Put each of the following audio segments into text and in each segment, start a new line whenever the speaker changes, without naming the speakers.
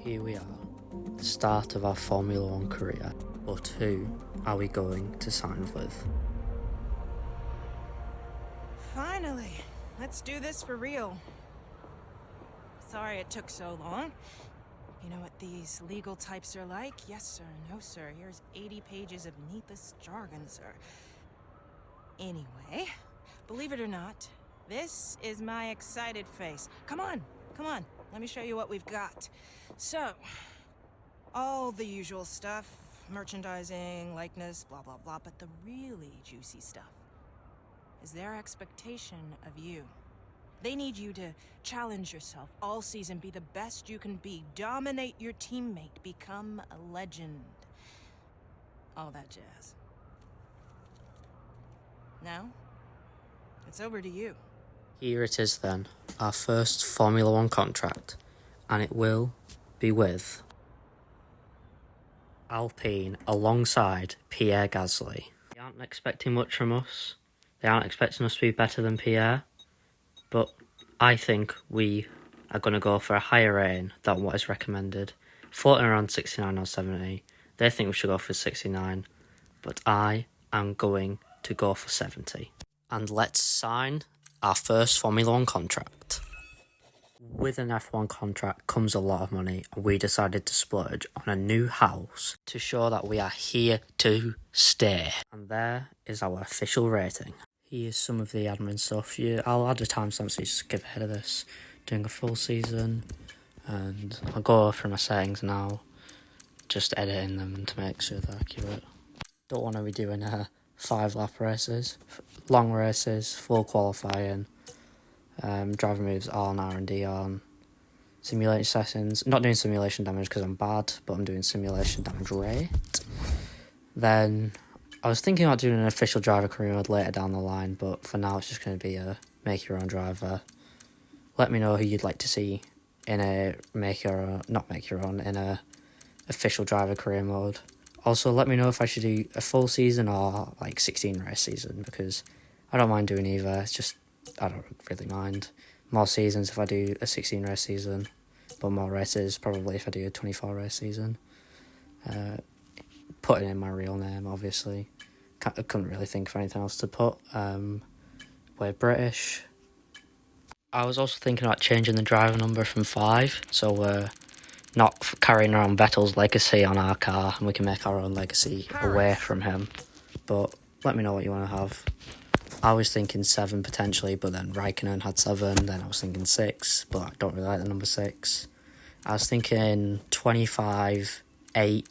Here we are, the start of our Formula One career, but who are we going to sign with?
Finally, let's do this for real. Sorry it took so long. You know what these legal types are like? Yes, sir. No, sir. Here's 80 pages of needless jargon, sir. Anyway, believe it or not, this is my excited face. Come on. Let me show you what we've got. So, all the usual stuff. Merchandising, likeness, blah, blah, blah. But the really juicy stuff is their expectation of you. They need you to challenge yourself all season, be the best you can be, dominate your teammate, become a legend. All that jazz. Now, it's over to you.
Here it is then, our first Formula One contract, and it will be with Alpine alongside Pierre Gasly. They aren't expecting much from us. They aren't expecting us to be better than Pierre, but I think we are going to go for a higher rating than what is recommended. Floating around 69 or 70. They think we should go for 69, but I am going to go for 70. And let's sign our first Formula One contract. With an F1 contract comes a lot of money, and we decided to splurge on a new house to show that we are here to stay. And there is our official rating. Here's some of the admin stuff. I'll add a timestamp so you just skip ahead of this. Doing a full season, and I'll go through my settings now, just editing them to make sure they're accurate. Don't want to be doing 5-lap races, long races, full qualifying, driver moves on, R&D on, simulation sessions. Not doing simulation damage because I'm bad, but I'm doing simulation damage rate. Then I was thinking about doing an official driver career mode later down the line, but for now it's just going to be a make your own driver. Let me know who you'd like to see in a in a official driver career mode. Also, let me know if I should do a full season or like 16 race season, because I don't mind doing either. It's just, I don't really mind. More seasons if I do a 16 race season, but more races probably if I do a 24 race season. Putting in my real name, obviously. I couldn't really think of anything else to put. We're British. I was also thinking about changing the driver number from 5, so we're not carrying around Vettel's legacy on our car, and we can make our own legacy away from him. But let me know what you want to have. I was thinking 7 potentially, but then Raikkonen had 7, then I was thinking 6, but I don't really like the number 6. I was thinking 25, 8,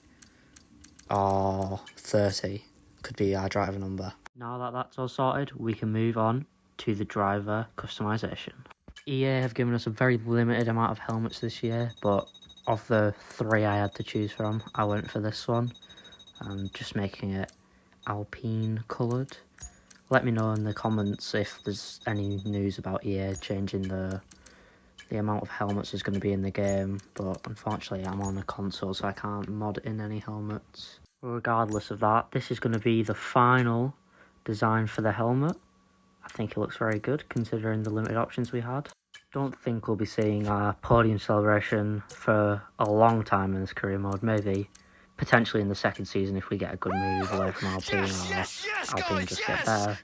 or 30 could be our driver number. Now that that's all sorted, we can move on to the driver customization. EA have given us a very limited amount of helmets this year, but of the 3 I had to choose from, I went for this one. I'm just making it Alpine coloured. Let me know in the comments if there's any news about EA changing the amount of helmets that's going to be in the game, but unfortunately I'm on a console so I can't mod in any helmets. Regardless of that, this is going to be the final design for the helmet. I think it looks very good considering the limited options we had. Don't think we'll be seeing our podium celebration for a long time in this career mode. Maybe potentially in the second season if we get a good move away from Alpine, Alpine just get better.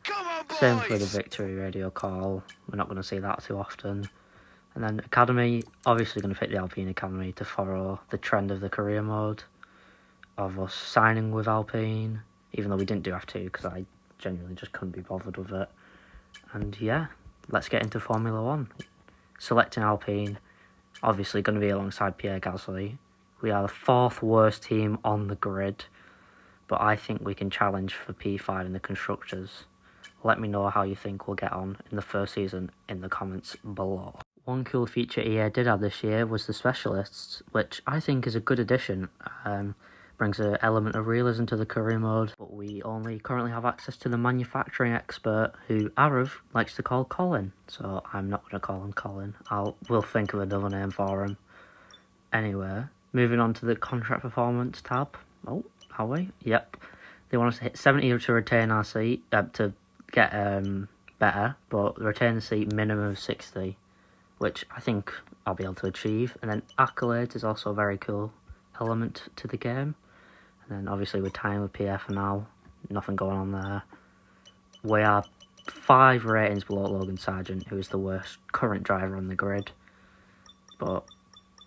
Same for the victory radio call. We're not going to see that too often. And then Academy, obviously going to pick the Alpine Academy to follow the trend of the career mode of us signing with Alpine, even though we didn't do F2 because I genuinely just couldn't be bothered with it. And yeah, let's get into Formula One. Selecting Alpine, obviously going to be alongside Pierre Gasly. We are the 4th worst team on the grid, but I think we can challenge for P5 in the Constructors. Let me know how you think we'll get on in the first season in the comments below. One cool feature EA did add this year was the Specialists, which I think is a good addition. Brings an element of realism to the career mode, but we only currently have access to the manufacturing expert, who Arav likes to call Colin, so I'm not going to call him Colin. We'll think of another name for him. Anyway, moving on to the contract performance tab. Oh, are we? Yep. They want us to hit 70 to retain our seat, to get better, but retain the seat minimum of 60, which I think I'll be able to achieve. And then accolades is also a very cool element to the game. And then obviously with time with PF now, nothing going on there. We are 5 ratings below Logan Sargent, who is the worst current driver on the grid. But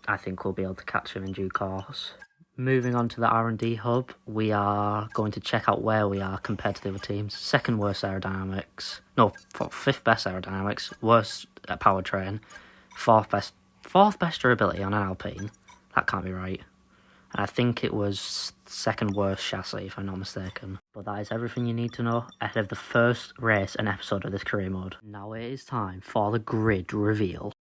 I think we'll be able to catch him in due course. Moving on to the R&D hub, we are going to check out where we are compared to the other teams. 2nd worst aerodynamics, no, 5th best aerodynamics, worst powertrain, 4th best durability on an Alpine. That can't be right. And I think it was 2nd worst chassis, if I'm not mistaken. But that is everything you need to know ahead of the first race and episode of this career mode. Now it is time for the grid reveal.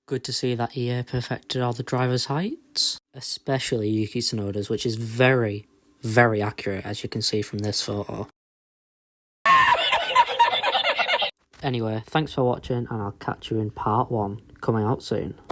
Good to see that EA perfected all the driver's heights, especially Yuki Tsunoda's, which is very, very accurate, as you can see from this photo. Anyway, thanks for watching, and I'll catch you in part 1, coming out soon.